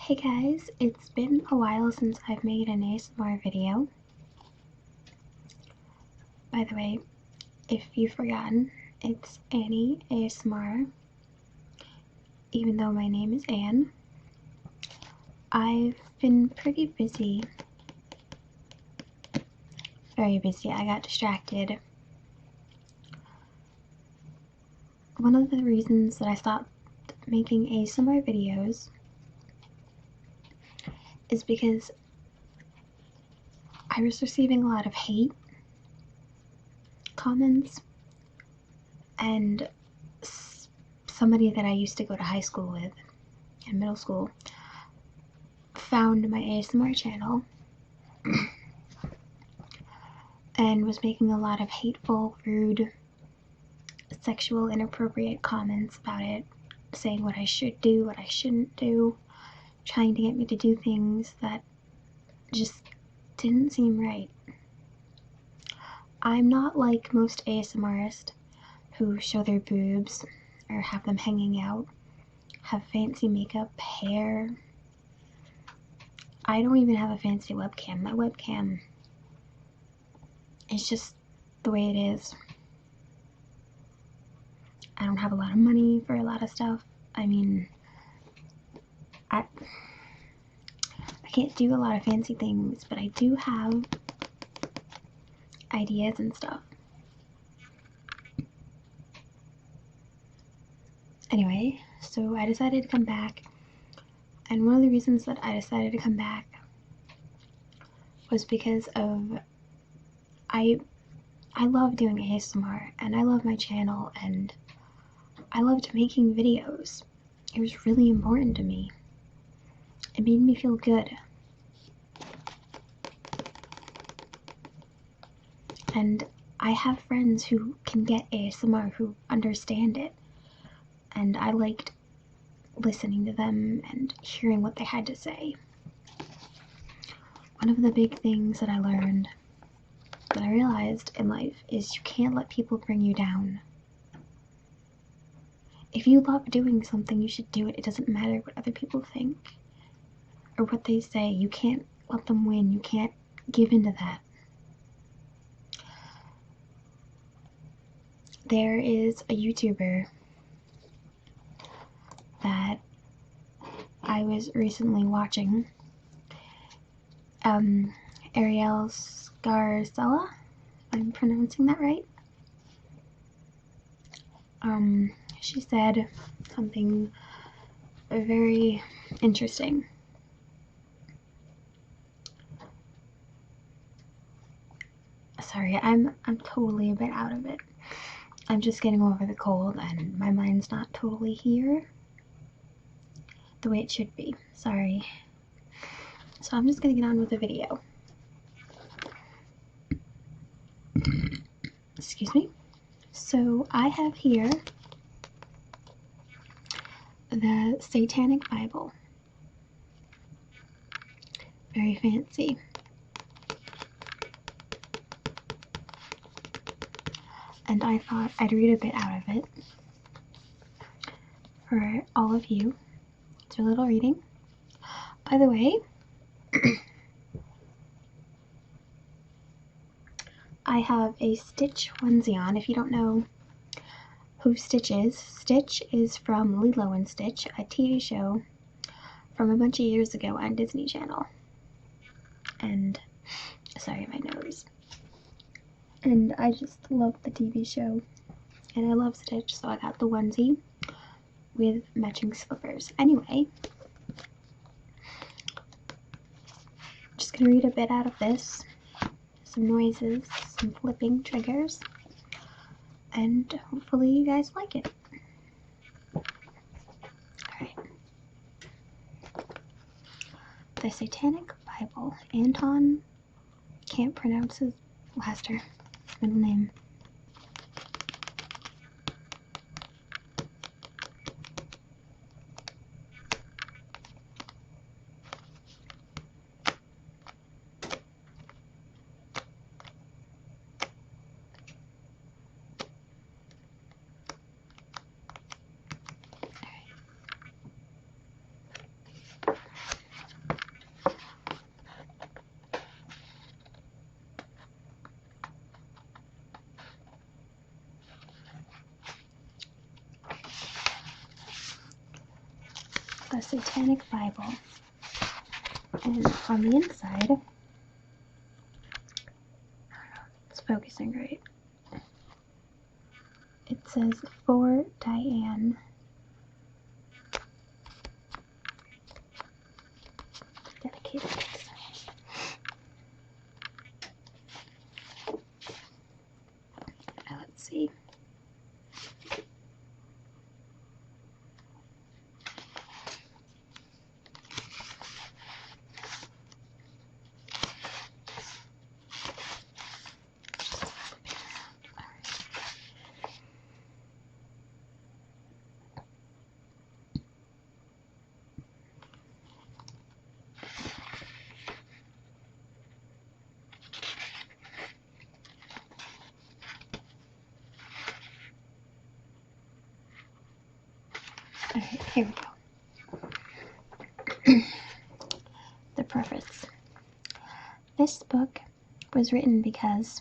Hey guys, it's been a while since I've made an ASMR video. By the way, if you've forgotten, it's Annie ASMR, even though my name is Anne. I've been pretty busy. Very busy. I got distracted. One of the reasons that I stopped making ASMR videos is because I was receiving a lot of hate comments, and somebody that I used to go to high school with in middle school found my ASMR channel and was making a lot of hateful, rude, sexual, inappropriate comments about it, saying what I should do, what I shouldn't do, trying to get me to do things that just didn't seem right. I'm not like most ASMRists who show their boobs or have them hanging out, have fancy makeup, hair. I don't even have a fancy webcam. My webcam is just the way it is. I don't have a lot of money for a lot of stuff. I mean, I can't do a lot of fancy things, but I do have ideas and stuff. Anyway, so I decided to come back, and one of the reasons that I decided to come back was because of I love doing ASMR, and I love my channel, and I loved making videos. It was really important to me. It made me feel good. And I have friends who can get ASMR, who understand it, and I liked listening to them and hearing what they had to say. One of the big things that I learned, that I realized in life, is you can't let people bring you down. If you love doing something, you should do it. It doesn't matter what other people think or what they say. You can't let them win. You can't give into that. There is a YouTuber that I was recently watching, Ariel Scarsella, if I'm pronouncing that right. She said something very interesting. Sorry, I'm totally a bit out of it. I'm just getting over the cold and my mind's not totally here the way it should be. Sorry. So I'm just gonna get on with the video. Excuse me. So I have here the Satanic Bible. Very fancy. And I thought I'd read a bit out of it for all of you. Do a little reading. By the way, I have a Stitch onesie on. If you don't know who Stitch is from Lilo and Stitch, a TV show from a bunch of years ago on Disney Channel. And, sorry, my nose. And I just love the TV show, and I love Stitch, so I got the onesie with matching slippers. Anyway, I'm just gonna read a bit out of this, some noises, some flipping triggers, and hopefully you guys like it. Alright. The Satanic Bible. Anton can't pronounce his middle name. the Satanic Bible. And on the inside, it's focusing right. It says, "For Diane." Dedicated. Now let's see. Alright, here we go. The preface. This book was written because,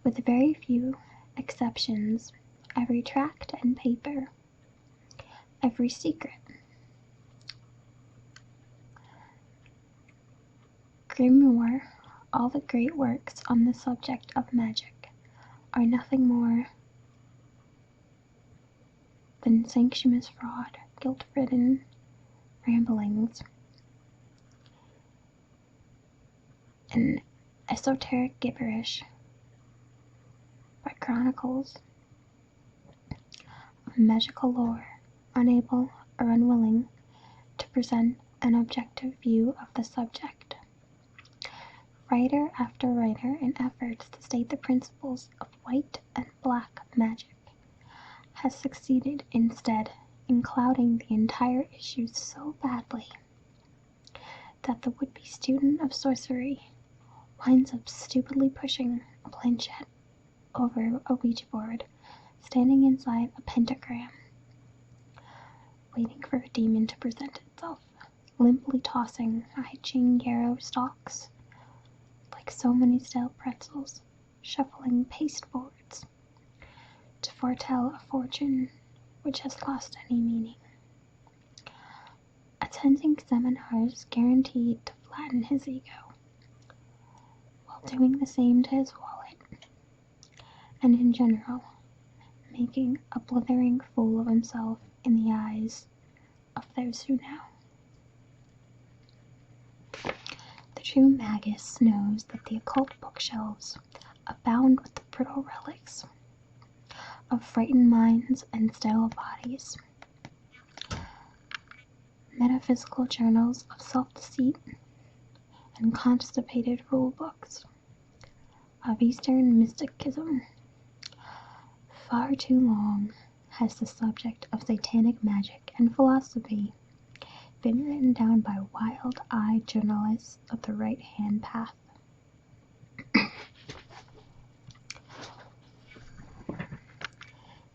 with very few exceptions, every tract and paper, every secret, grimoire, all the great works on the subject of magic are nothing more than sanctimonious fraud, guilt-ridden ramblings, and esoteric gibberish by chronicles of magical lore, unable or unwilling to present an objective view of the subject. Writer after writer, in efforts to state the principles of white and black magic, has succeeded instead in clouding the entire issue so badly that the would-be student of sorcery winds up stupidly pushing a planchette over a Ouija board, standing inside a pentagram, waiting for a demon to present itself, limply tossing I-Ching yarrow stalks like so many stale pretzels, shuffling pasteboards to foretell a fortune which has lost any meaning. Attending seminars guaranteed to flatten his ego, while doing the same to his wallet, and in general, making a blithering fool of himself in the eyes of those who know. The true magus knows that the occult bookshelves abound with the brittle relics of frightened minds and stale bodies, metaphysical journals of self-deceit, and constipated rule books of Eastern mysticism. Far too long has the subject of satanic magic and philosophy been written down by wild-eyed journalists of the right-hand path.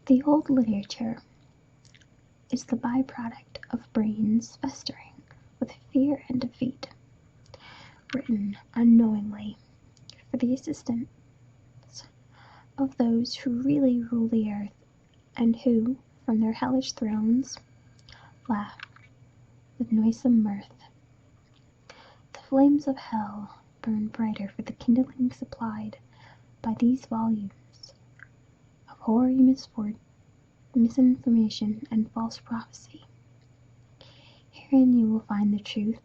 The old literature is the byproduct of brains festering with fear and defeat, written unknowingly for the assistance of those who really rule the earth and who, from their hellish thrones, laugh with noisome mirth. The flames of hell burn brighter for the kindling supplied by these volumes of hoary misinformation and false prophecy. Herein you will find the truth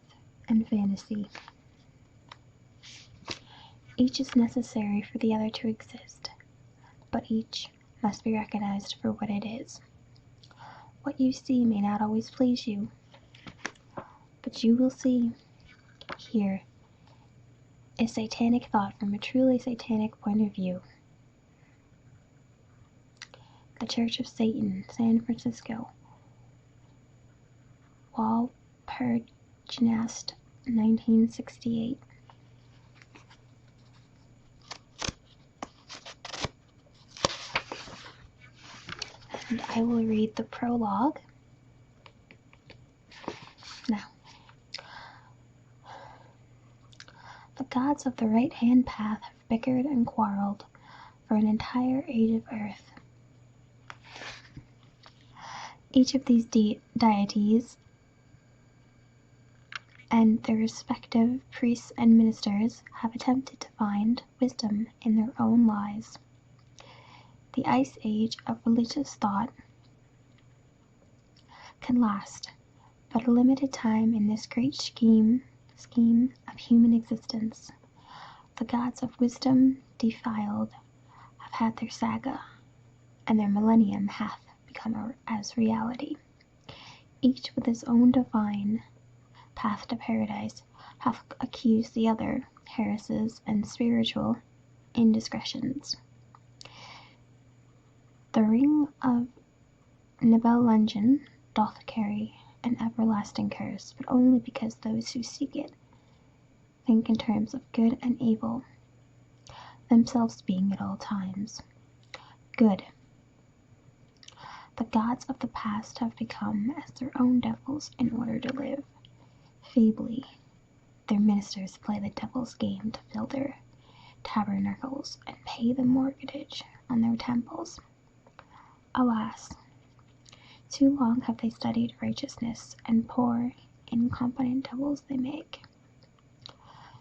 and fantasy. Each is necessary for the other to exist, but each must be recognized for what it is. What you see may not always please you, but you will see, here, is satanic thought from a truly satanic point of view. The Church of Satan, San Francisco, Walpurgisnacht, 1968. And I will read the prologue now. The gods of the right-hand path have bickered and quarreled for an entire age of earth. Each of these deities and their respective priests and ministers have attempted to find wisdom in their own lives. The ice age of religious thought can last but a limited time in this great scheme of human existence. The gods of wisdom defiled have had their saga, and their millennium hath become as reality. Each with his own divine path to paradise hath accused the other heresies and spiritual indiscretions. The ring of Nibelungen doth carry an everlasting curse, but only because those who seek it think in terms of good and evil, themselves being at all times good. The gods of the past have become as their own devils in order to live. Feebly, their ministers play the devil's game to fill their tabernacles and pay the mortgage on their temples. Alas, too long have they studied righteousness, and poor, incompetent devils they make.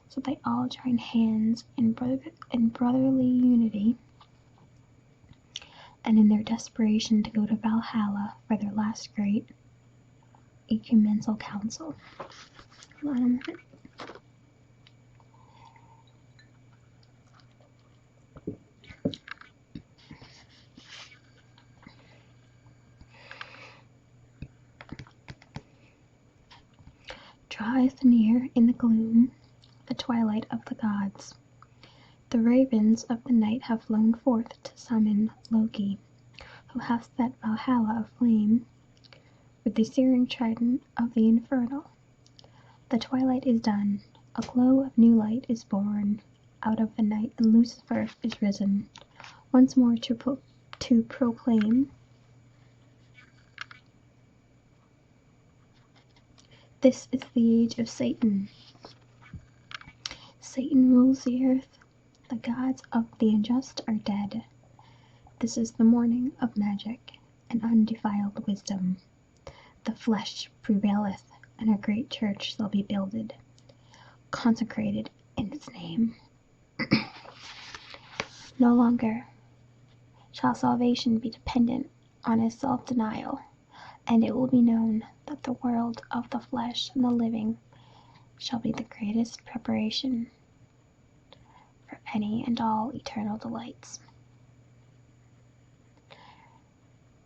So they all join hands in brotherly unity, and in their desperation to go to Valhalla for their last great ecumenical council. Hold on a minute. Draweth near in the gloom the twilight of the gods. The ravens of the night have flown forth to summon Loki, who hath set Valhalla aflame with the searing trident of the infernal. The twilight is done, a glow of new light is born out of the night, and Lucifer is risen, once more to proclaim, this is the age of Satan. Satan rules the earth, the gods of the unjust are dead. This is the morning of magic and undefiled wisdom. The flesh prevaileth, and a great church shall be builded, consecrated in its name. No longer shall salvation be dependent on his self-denial, and it will be known that the world of the flesh and the living shall be the greatest preparation for any and all eternal delights.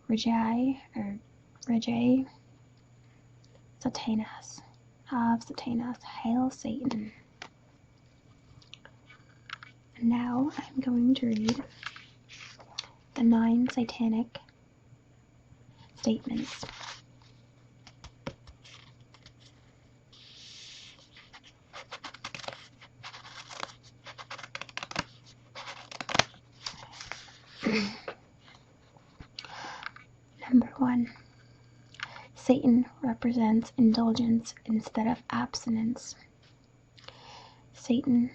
Rejai, Satanas, Satanas, hail Satan. And now I'm going to read the 9 satanic statements. Number 1. Satan represents indulgence instead of abstinence. Satan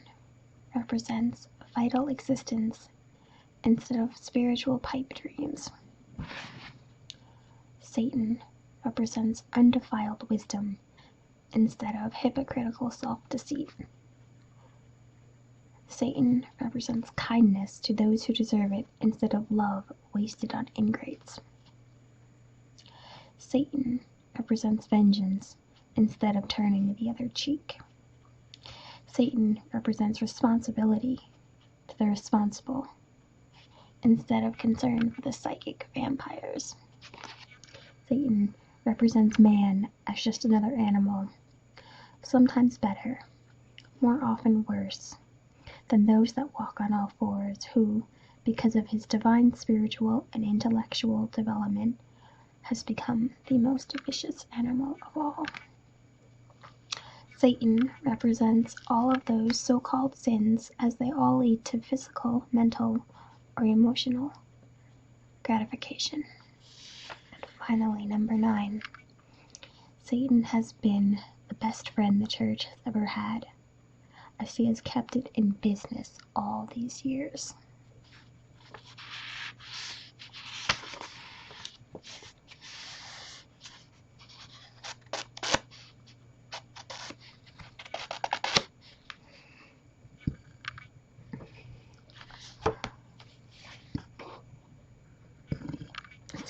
represents vital existence instead of spiritual pipe dreams. Satan represents undefiled wisdom instead of hypocritical self-deceit. Satan represents kindness to those who deserve it instead of love wasted on ingrates. Satan represents vengeance instead of turning the other cheek. Satan represents responsibility to the responsible instead of concern for the psychic vampires. Satan represents man as just another animal, sometimes better, more often worse, than those that walk on all fours, who, because of his divine spiritual and intellectual development, has become the most vicious animal of all. Satan represents all of those so-called sins, as they all lead to physical, mental, or emotional gratification. And finally, number 9. Satan has been the best friend the church has ever had, as he has kept it in business all these years.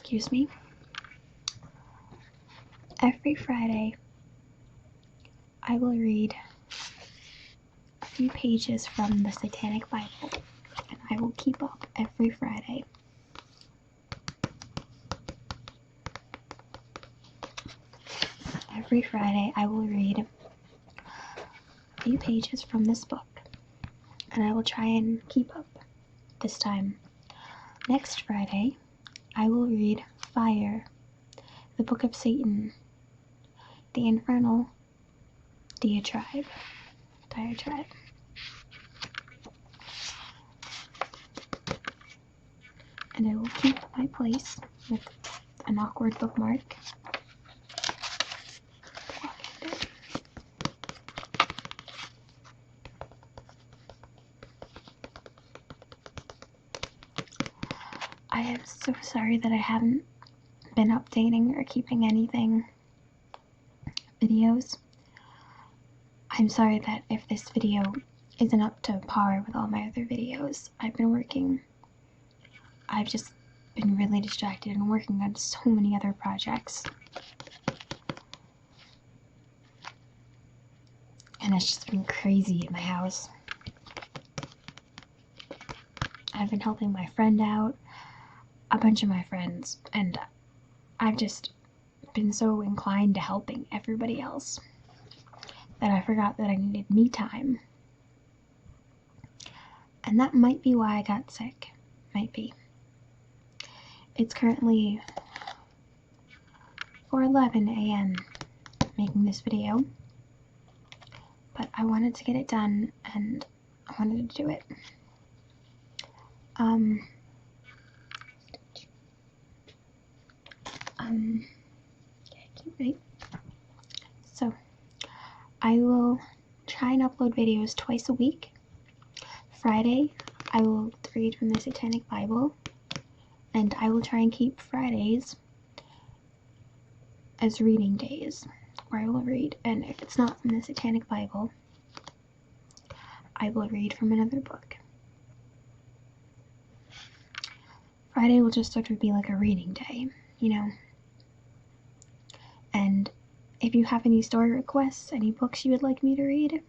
excuse me, every Friday I will read a few pages from the Satanic Bible, and I will keep up every Friday. Every Friday I will read a few pages from this book, and I will try and keep up this time. Next Friday I will read Fire, the Book of Satan, the Infernal Diatribe. And I will keep my place with an awkward bookmark. I am so sorry that I haven't been updating or keeping anything videos. I'm sorry that if this video isn't up to par with all my other videos. I've just been really distracted and working on so many other projects. And it's just been crazy at my house. I've been helping my friend out, a bunch of my friends, and I've just been so inclined to helping everybody else that I forgot that I needed me time. And that might be why I got sick. Might be. It's currently 4:11 a.m. making this video, but I wanted to get it done and I wanted to do it. Right. So I will try and upload videos twice a week. Friday I will read from the Satanic Bible, and I will try and keep Fridays as reading days where I will read, and if it's not from the Satanic Bible, I will read from another book. Friday will just sort of be like a reading day, you know. And if you have any story requests, any books you would like me to read,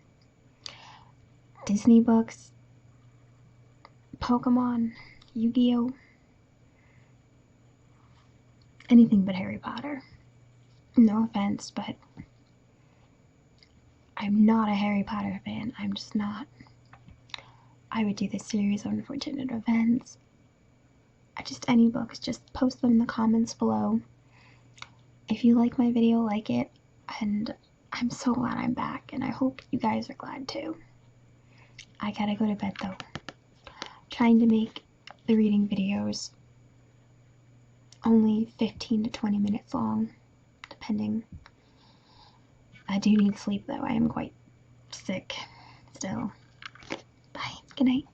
Disney books, Pokemon, Yu-Gi-Oh, anything but Harry Potter. No offense, but I'm not a Harry Potter fan. I'm just not. I would do the series of Unfortunate Events. Any books, just post them in the comments below. If you like my video, like it, and I'm so glad I'm back, and I hope you guys are glad too. I gotta go to bed though. Trying to make the reading videos only 15 to 20 minutes long, depending. I do need sleep though. I am quite sick still. Bye. Good night.